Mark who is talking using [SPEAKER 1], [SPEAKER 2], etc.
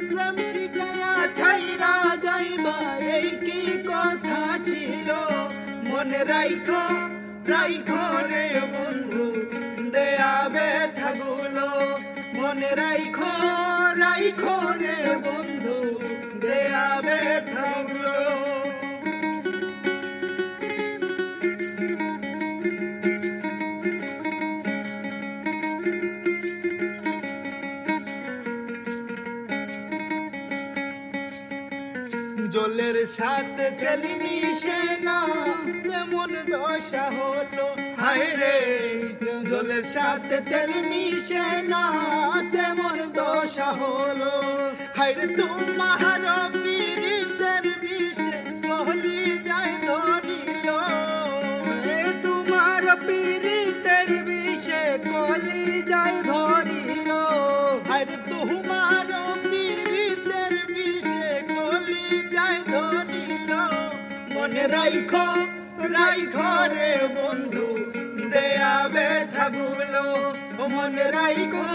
[SPEAKER 1] প্রেম শিখাইয়া ছাইরা যাইবা এই কি কথা ছিল মনে রাইখো রাইখো রে বন্ধু দেয়া ব্যথাগুলো মনে রাইখো রাইখো রে বন্ধু দেয়া ব্যথাগুলো জলের সাথে তেল মিশে না তেমন দশা হলো হায় রে জলের সাথে তেল মিশে না তেমন দশা হলো হায় রে তোমার পীড়িতের বিষে কলি যায় ধরিল তোমার পীড়িতের বিষে কলি যায় ধরিল হায় রে তোমার পীড়িতের বিষে কলি যায় ধরিল মনে রাইখো রাইখো রে বন্ধু দেয়া ব্যথাগুলো মনে রাইখো